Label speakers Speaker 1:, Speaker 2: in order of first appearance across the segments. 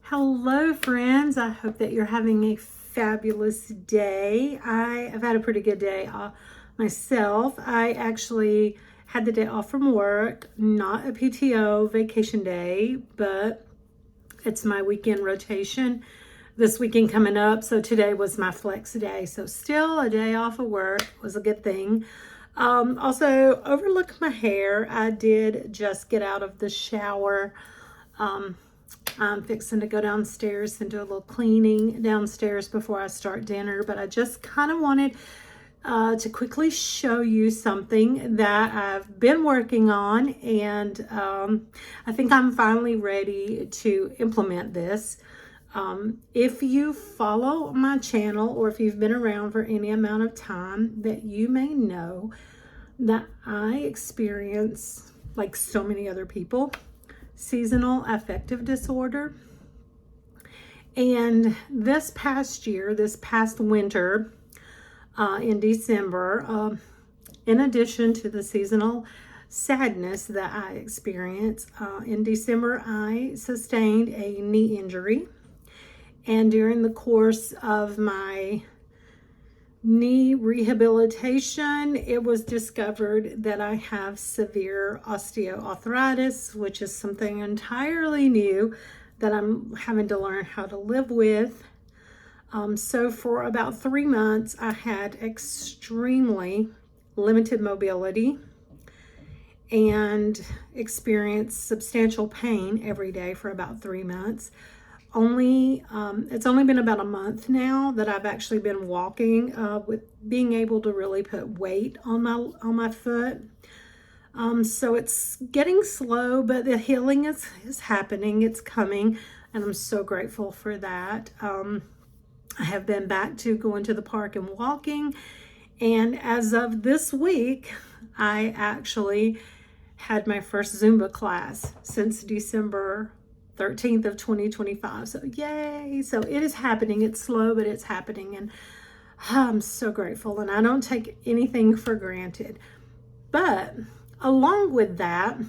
Speaker 1: Hello, friends. I hope that you're having a fabulous day. I have had a pretty good day myself. I actually had the day off from work, not a PTO vacation day, but it's my weekend rotation this weekend coming up. So today was my flex day. So still a day off of work was a good thing. Also, overlook my hair. I did just get out of the shower. I'm fixing to go downstairs and do a little cleaning downstairs before I start dinner, but I just kind of wanted to quickly show you something that I've been working on, and I think I'm finally ready to implement this. If you follow my channel, or if you've been around for any amount of time, that you may know that I experience, like so many other people, seasonal affective disorder. And this past winter, in December, in addition to the seasonal sadness that I experienced, in December I sustained a knee injury. And during the course of my knee rehabilitation, it was discovered that I have severe osteoarthritis, which is something entirely new that I'm having to learn how to live with. So for about 3 months, I had extremely limited mobility and experienced substantial pain every day for about 3 months. It's only been about a month now that I've actually been walking, with being able to really put weight on my foot. So it's getting slow, but the healing is happening. It's coming, and I'm so grateful for that. I have been back to going to the park and walking, and as of this week, I actually had my first Zumba class since December 13th of 2025. So yay. So it is happening. It's slow, but it's happening. And I'm so grateful. And I don't take anything for granted. But along with that,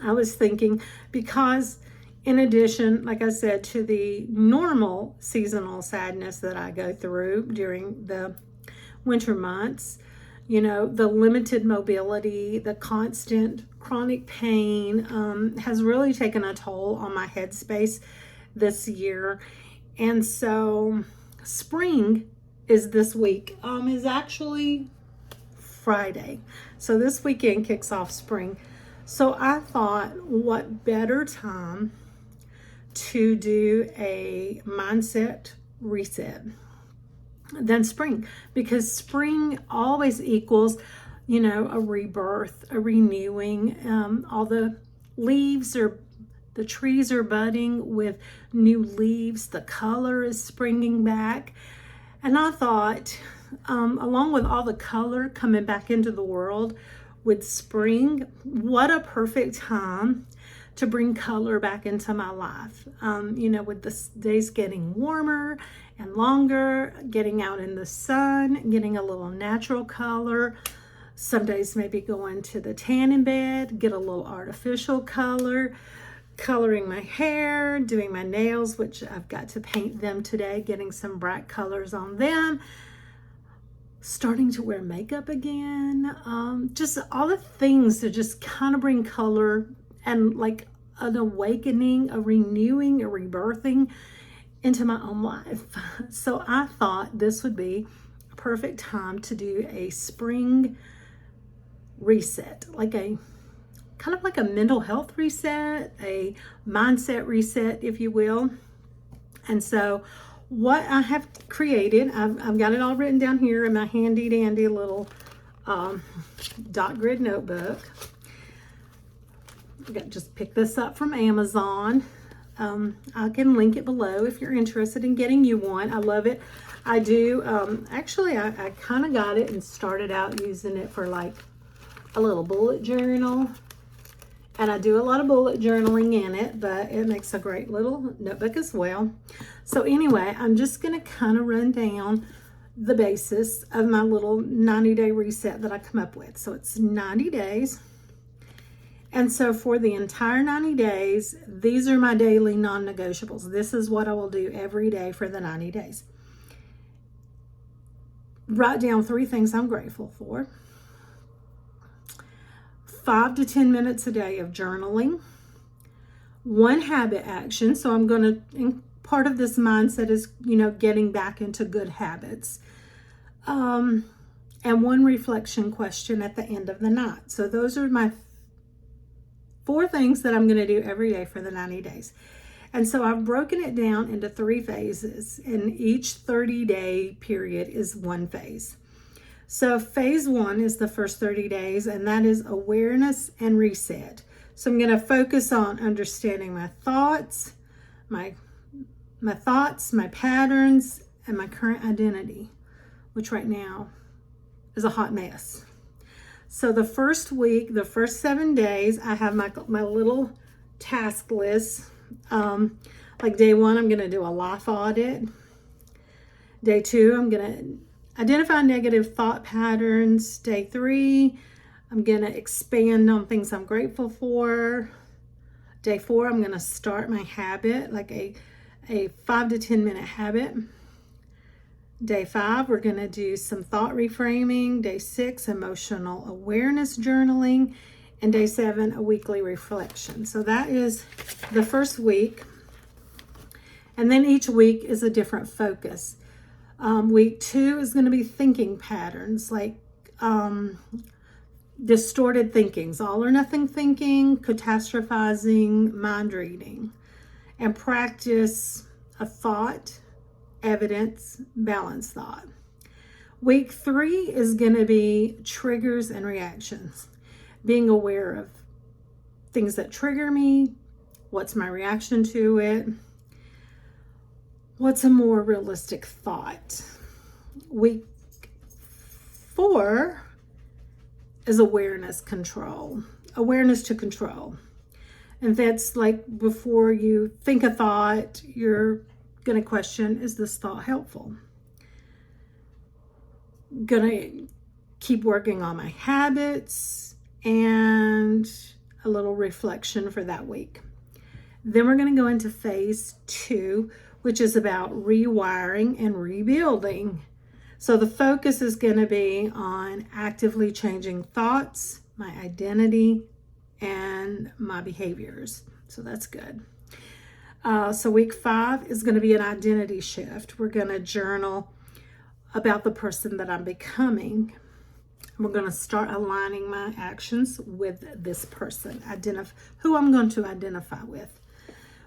Speaker 1: I was thinking, because in addition, like I said, to the normal seasonal sadness that I go through during the winter months, the limited mobility, the constant chronic pain has really taken a toll on my headspace this year. And so spring is this week, is actually Friday. So this weekend kicks off spring. So I thought, what better time to do a mindset reset than spring, because spring always equals, a rebirth, a renewing. All the trees are budding with new leaves. The color is springing back. And I thought, along with all the color coming back into the world with spring, what a perfect time to bring color back into my life. With the days getting warmer and longer, getting out in the sun, getting a little natural color. Some days maybe going to the tanning bed, get a little artificial color, coloring my hair, doing my nails, which I've got to paint them today, getting some bright colors on them, starting to wear makeup again. Just all the things that just kind of bring color and like an awakening, a renewing, a rebirthing into my own life. So I thought this would be a perfect time to do a spring reset, like a kind of like a mental health reset, a mindset reset, if you will. And so what I have created, I've got it all written down here in my handy dandy little dot grid notebook. I got just pick this up from Amazon. I can link it below if you're interested in getting you one. I love it. I do. Actually, I kind of got it and started out using it for like a little bullet journal. And I do a lot of bullet journaling in it, but it makes a great little notebook as well. So anyway, I'm just going to kind of run down the basis of my little 90-day reset that I come up with. So it's 90 days. And so for the entire 90 days, these are my daily non-negotiables. This is what I will do every day for the 90 days. Write down 3 things I'm grateful for. 5 to 10 minutes a day of journaling. 1 habit action. So I'm going to, part of this mindset is, getting back into good habits. And 1 reflection question at the end of the night. So those are my 4 things that I'm going to do every day for the 90 days. And so I've broken it down into 3 phases, and each 30-day period is 1 phase. So phase 1 is the first 30 days, and that is awareness and reset. So I'm going to focus on understanding my thoughts, my patterns, and my current identity, which right now is a hot mess. So the first week, the first 7 days, I have my little task list. Like day 1, I'm going to do a life audit. Day 2, I'm going to identify negative thought patterns. Day 3, I'm going to expand on things I'm grateful for. Day 4, I'm going to start my habit, like a 5 to 10 minute habit. Day 5, we're going to do some thought reframing. Day 6, emotional awareness journaling. And day 7, a weekly reflection. So that is the first week. And then each week is a different focus. Week 2 is going to be thinking patterns, like distorted thinkings, all or nothing thinking, catastrophizing, mind reading. And practice a thought, evidence, balanced thought. Week 3 is going to be triggers and reactions. Being aware of things that trigger me, what's my reaction to it, what's a more realistic thought. Week 4 is awareness to control. And that's like before you think a thought, you're going to question, is this thought helpful? Going to keep working on my habits and a little reflection for that week. Then we're going to go into phase 2, which is about rewiring and rebuilding. So the focus is going to be on actively changing thoughts, my identity, and my behaviors. So that's good. So week 5 is going to be an identity shift. We're going to journal about the person that I'm becoming. We're going to start aligning my actions with this person, who I'm going to identify with.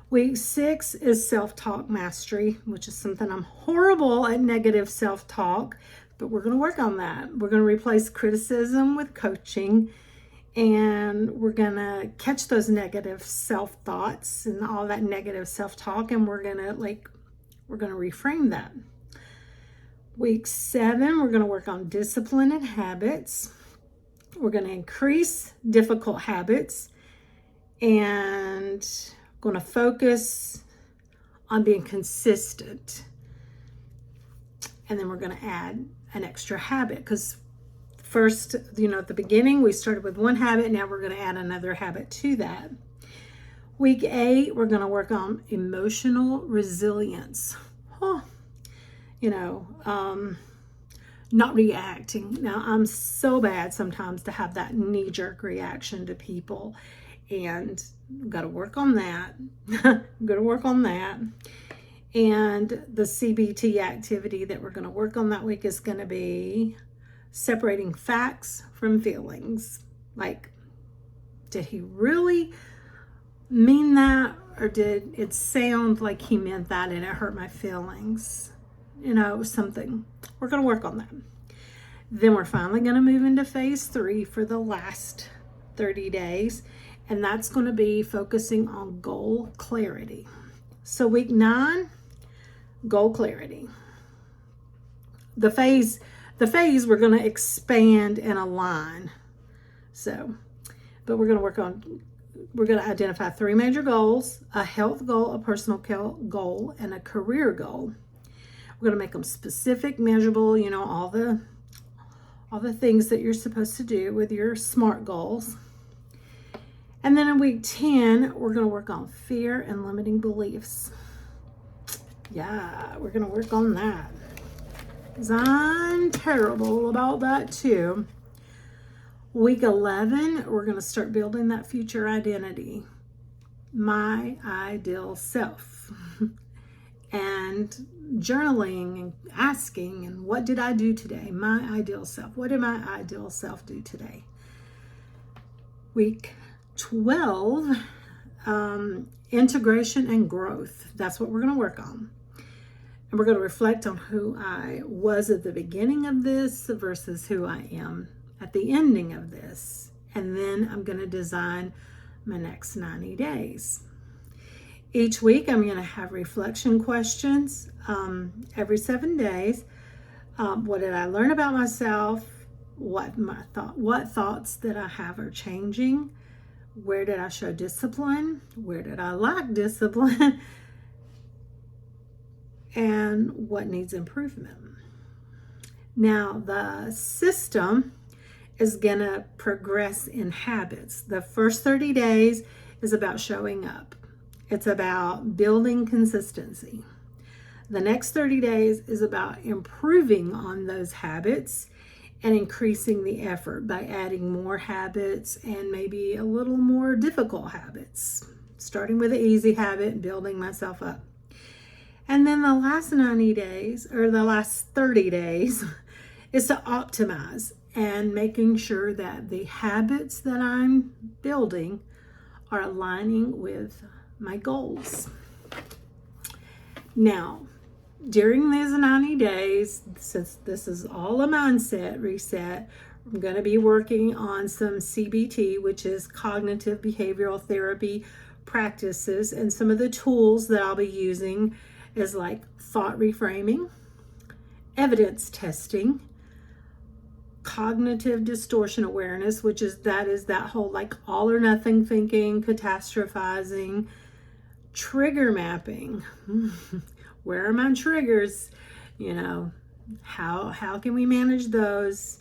Speaker 1: Week 6 is self-talk mastery, which is something I'm horrible at, negative self-talk, but we're going to work on that. We're going to replace criticism with coaching, and we're going to catch those negative self-thoughts and all that negative self-talk, and we're going to reframe that. Week 7, we're going to work on discipline and habits. We're going to increase difficult habits and going to focus on being consistent. And then we're going to add an extra habit, because first, at the beginning, we started with 1 habit. Now we're going to add another habit to that. Week 8, we're going to work on emotional resilience. Not reacting. Now, I'm so bad sometimes to have that knee-jerk reaction to people, and I've got to work on that. And the CBT activity that we're going to work on that week is going to be separating facts from feelings. Like, did he really mean that, or did it sound like he meant that and it hurt my feelings? Something. We're going to work on that. Then we're finally going to move into phase 3 for the last 30 days. And that's going to be focusing on goal clarity. So week 9, goal clarity. The phase we're going to expand and align. But we're going to identify 3 major goals: a health goal, a personal goal, and a career goal. We're going to make them specific, measurable, all the things that you're supposed to do with your SMART goals. And then in week 10, we're going to work on fear and limiting beliefs. Yeah, we're going to work on that. Because I'm terrible about that too. Week 11, we're going to start building that future identity. My ideal self. And journaling and asking, and what did I do today? My ideal self. What did my ideal self do today? Week 12, integration and growth. That's what we're going to work on. And we're going to reflect on who I was at the beginning of this versus who I am at the ending of this. And then I'm going to design my next 90 days. Each week, I'm going to have reflection questions every 7 days. What did I learn about myself? What thoughts that I have are changing? Where did I show discipline? Where did I lack discipline? And what needs improvement? Now, the system is going to progress in habits. The first 30 days is about showing up. It's about building consistency. The next 30 days is about improving on those habits and increasing the effort by adding more habits and maybe a little more difficult habits, starting with an easy habit and building myself up. And then the last 90 days, or the last 30 days, is to optimize and making sure that the habits that I'm building are aligning with my goals. Now, during these 90 days, since this is all a mindset reset, I'm going to be working on some CBT, which is cognitive behavioral therapy practices, and some of the tools that I'll be using is like thought reframing, evidence testing, cognitive distortion awareness, which is that whole like all or nothing thinking, catastrophizing, trigger mapping. Where are my triggers? How can we manage those?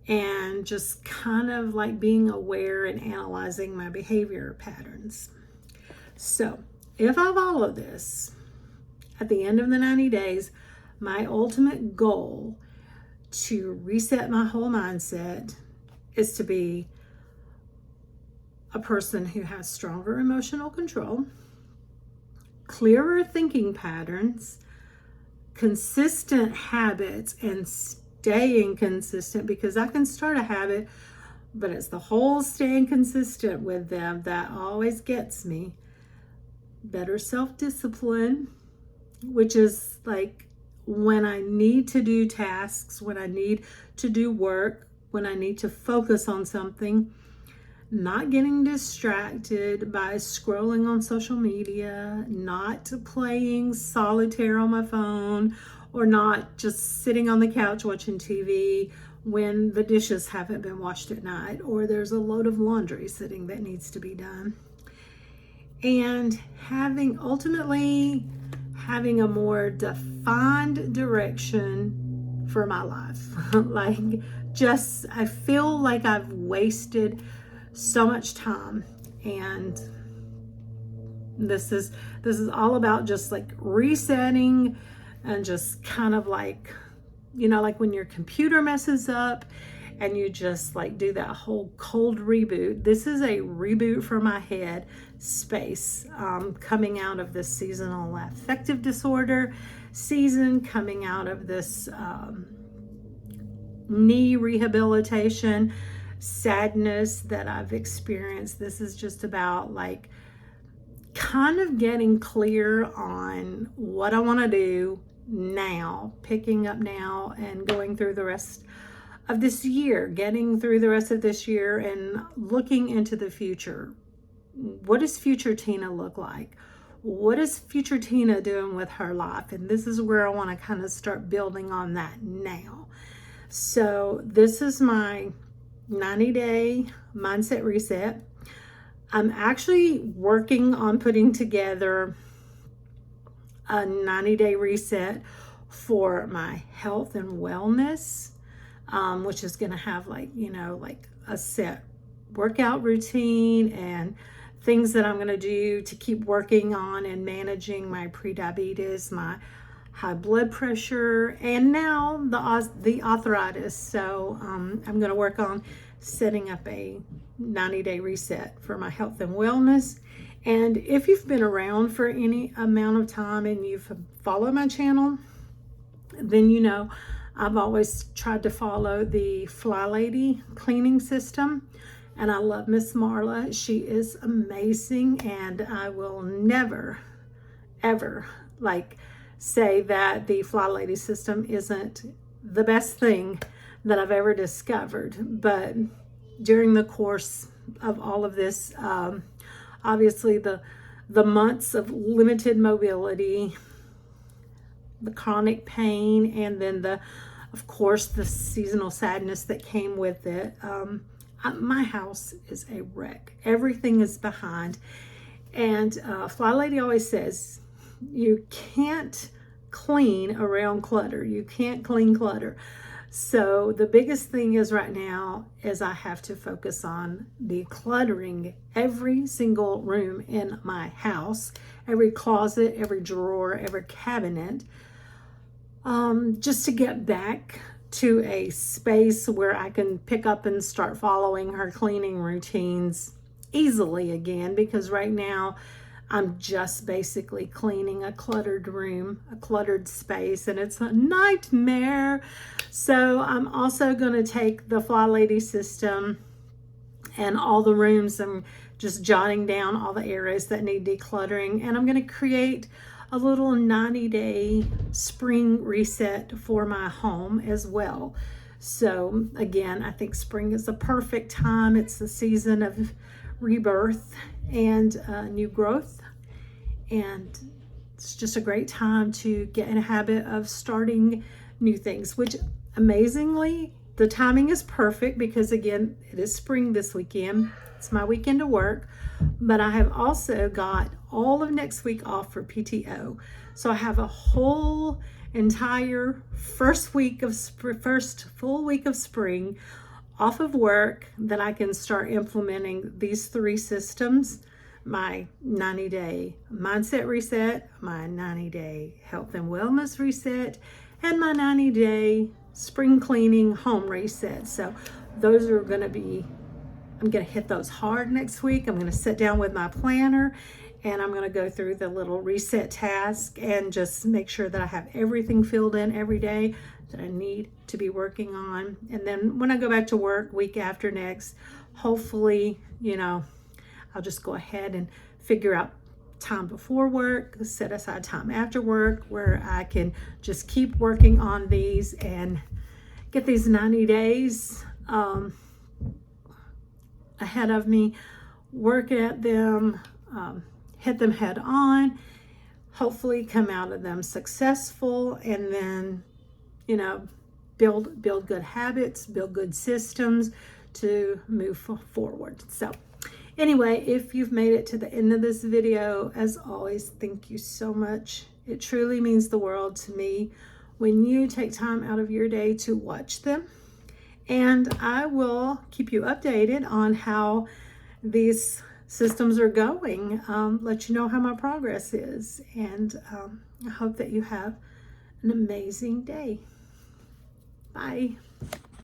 Speaker 1: And just kind of like being aware and analyzing my behavior patterns. So if I follow this, at the end of the 90 days, my ultimate goal to reset my whole mindset is to be a person who has stronger emotional control, clearer thinking patterns, consistent habits, and staying consistent, because I can start a habit, but it's the whole staying consistent with them that always gets me. Better self-discipline, which is like when I need to do tasks, when I need to do work, when I need to focus on something, not getting distracted by scrolling on social media, not playing solitaire on my phone, or not just sitting on the couch watching TV when the dishes haven't been washed at night, or there's a load of laundry sitting that needs to be done. And ultimately having a more defined direction for my life. I feel like I've wasted so much time, and this is all about just like resetting and just kind of like, like when your computer messes up and you just like do that whole cold reboot. This is a reboot for my head space, coming out of this seasonal affective disorder season, coming out of this knee rehabilitation sadness that I've experienced. This is just about like kind of getting clear on what I want to do now, picking up now and going through the rest of this year, getting through the rest of this year and looking into the future. What does future Tina look like? What is future Tina doing with her life? And this is where I want to kind of start building on that now. So this is my 90-day mindset reset. I'm actually working on putting together a 90-day reset for my health and wellness, which is going to have like a set workout routine and things that I'm going to do to keep working on and managing my prediabetes, my high blood pressure, and now the arthritis. So I'm going to work on setting up a 90-day reset for my health and wellness. And if you've been around for any amount of time and you've followed my channel, then you know I've always tried to follow the Fly Lady cleaning system. And I love Miss Marla. She is amazing, and I will never, ever say that the Fly Lady system isn't the best thing that I've ever discovered. But during the course of all of this, obviously the months of limited mobility, the chronic pain, and then of course the seasonal sadness that came with it. My house is a wreck. Everything is behind. And Fly Lady always says, you can't clean around clutter. You can't clean clutter. So the biggest thing is right now is I have to focus on decluttering every single room in my house, every closet, every drawer, every cabinet, just to get back to a space where I can pick up and start following her cleaning routines easily again, because right now I'm just basically cleaning a cluttered room, a cluttered space, and it's a nightmare. So I'm also going to take the Fly Lady system and all the rooms and just jotting down all the areas that need decluttering, and I'm going to create a little 90-day spring reset for my home as well. So again, I think spring is a perfect time. It's the season of rebirth and new growth, and it's just a great time to get in a habit of starting new things, which amazingly the timing is perfect because again, it is spring this weekend. It's my weekend to work, but I have also got all of next week off for PTO. So I have a whole entire first full week of spring off of work that I can start implementing these 3 systems: my 90-day mindset reset, my 90-day health and wellness reset, and my 90-day spring cleaning home reset. So those are going to be, I'm going to hit those hard next week. I'm going to sit down with my planner and I'm going to go through the little reset task and just make sure that I have everything filled in every day that I need to be working on. And then when I go back to work week after next, hopefully, I'll just go ahead and figure out time before work, set aside time after work where I can just keep working on these and get these 90 days ahead of me, work at them, hit them head on, hopefully come out of them successful, and then, build good habits, build good systems to move forward. So anyway, if you've made it to the end of this video, as always, thank you so much. It truly means the world to me when you take time out of your day to watch them. And I will keep you updated on how these systems are going, let you know how my progress is. And I hope that you have an amazing day. Bye.